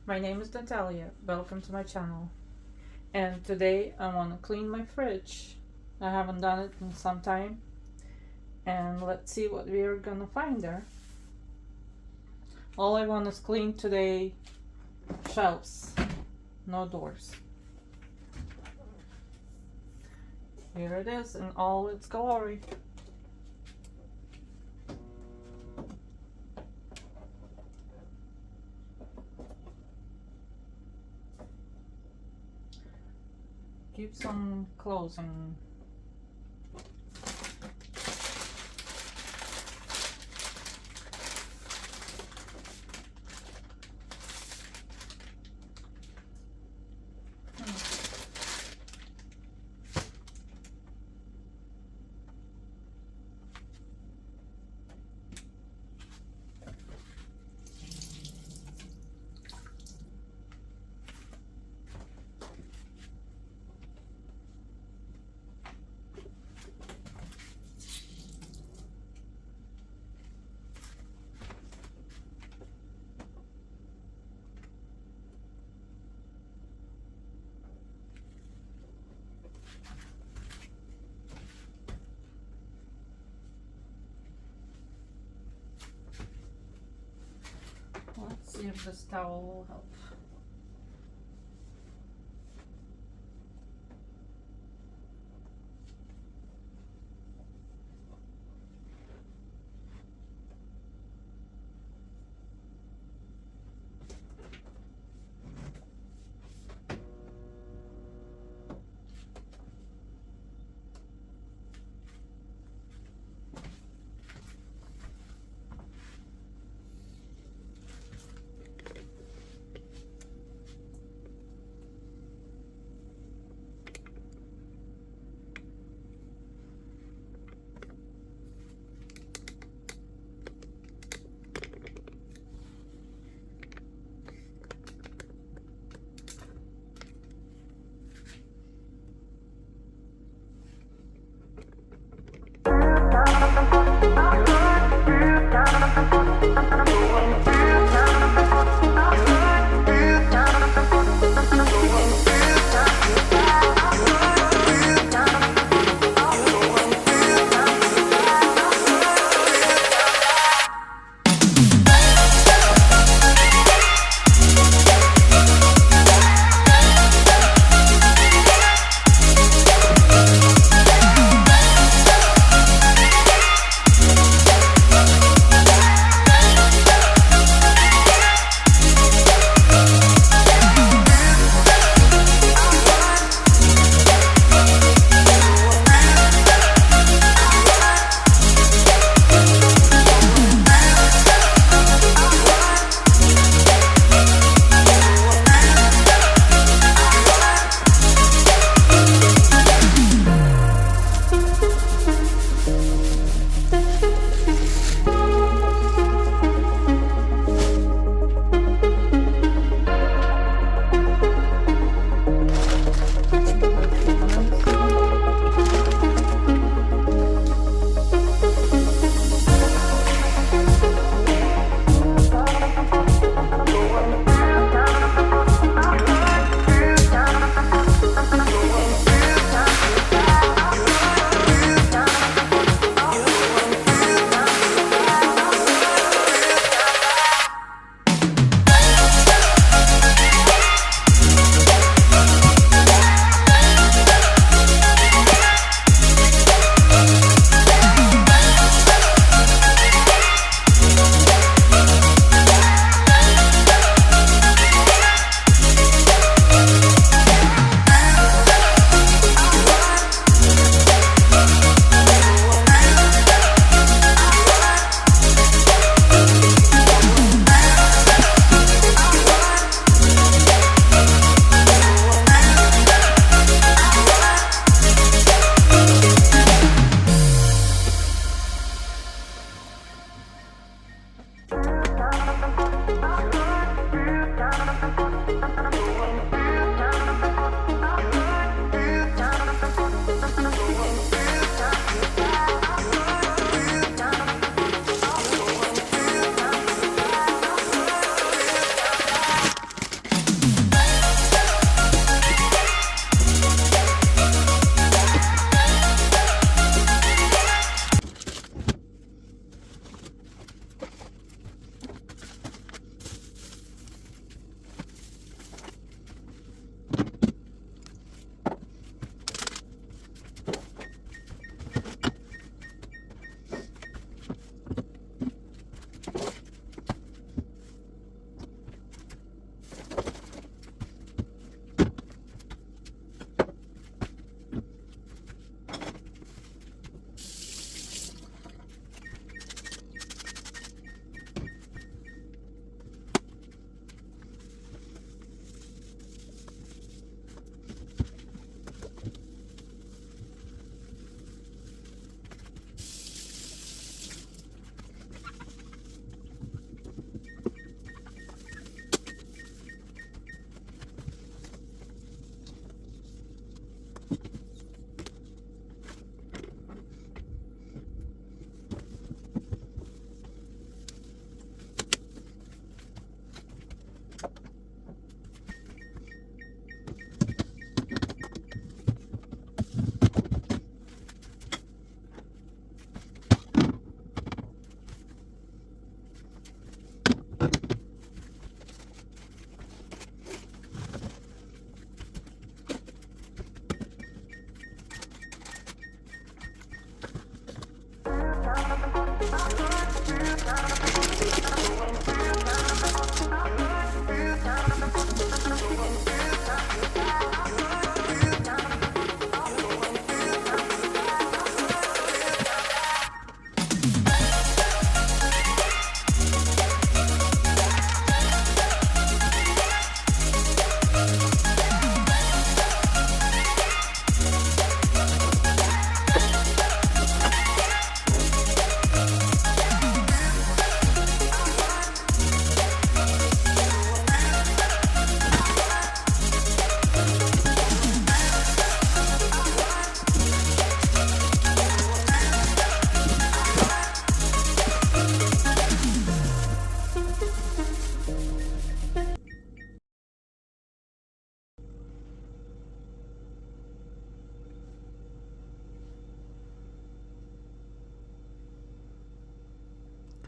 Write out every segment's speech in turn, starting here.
My name is Natalia. Welcome to my channel. And today I want to clean my fridge. I haven't done it in some time. And let's see what we are gonna find there. All I want is clean today shelves, no doors. Here it is in all its glory. Keep some clothes and let's see if this towel will help.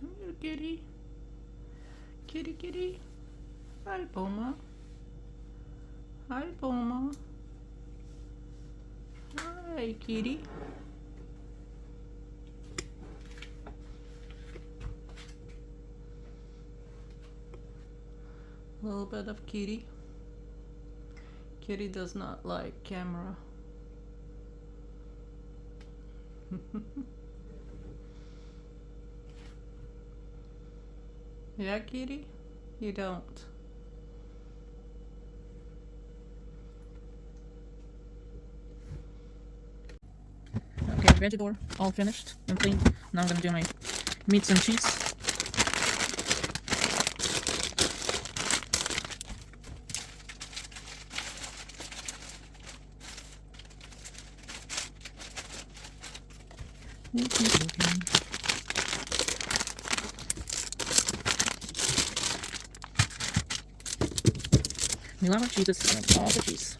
Here, kitty. Kitty, kitty. Hi, Puma. Hi, Puma. Hi, kitty. A little bit of kitty. Kitty does not like camera. Yeah, kitty? You don't. Okay, veggie door all finished and clean. Now I'm gonna do my meats and cheese. We love our cheeses and all the cheese.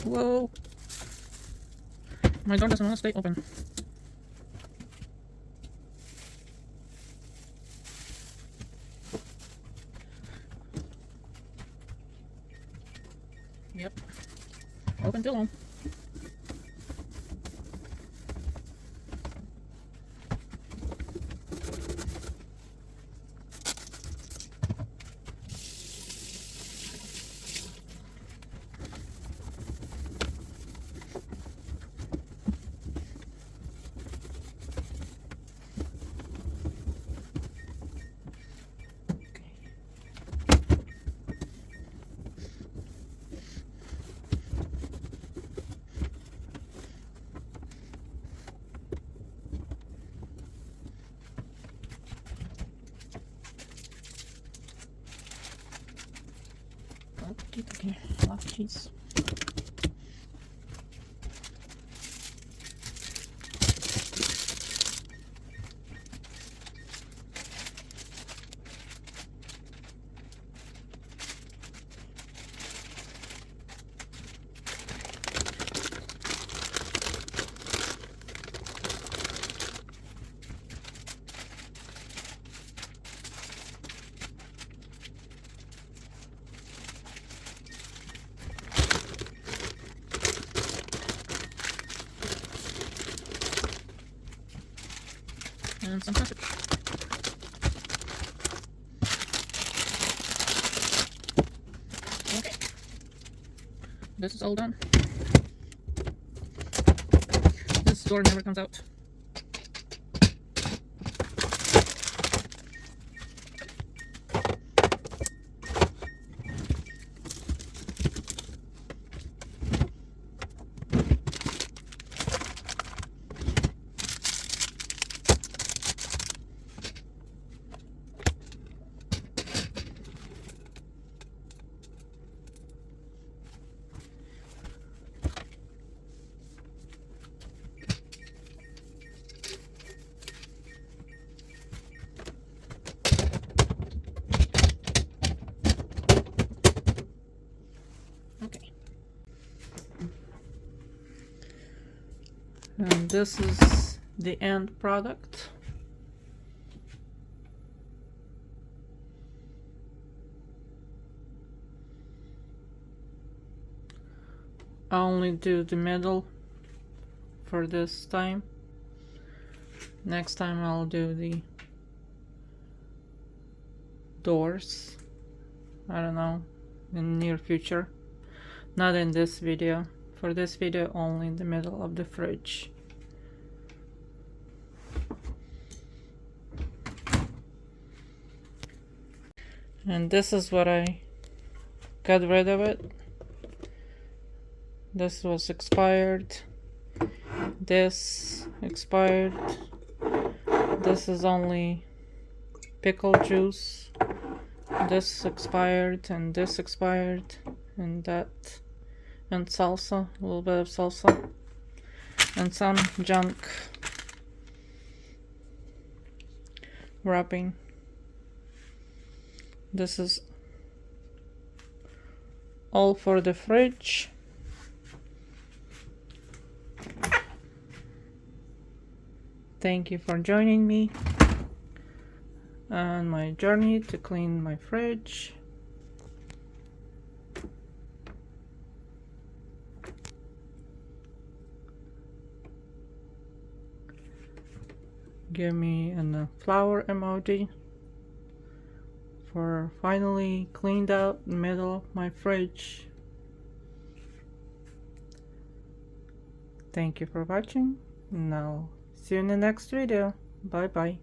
Whoa! My door doesn't want to stay open. Yep. Open too long. Okay, lots of cheese. And some sausage. Okay, this is all done. This door never comes out. Okay. And this is the end product. I only do the middle for this time. Next time I'll do the doors. I don't know, in the near future. Not in this video. For this video, only in the middle of the fridge. And this is what I got rid of it. This was expired. This expired. This is only pickle juice. This expired, and this expired, and that, and salsa, a little bit of salsa, and some junk wrapping. This is all for the fridge. Thank you for joining me on my journey to clean my fridge. Give me a flower emoji for finally cleaned out the middle of my fridge. Thank you for watching, and I'll see you in the next video. Bye bye.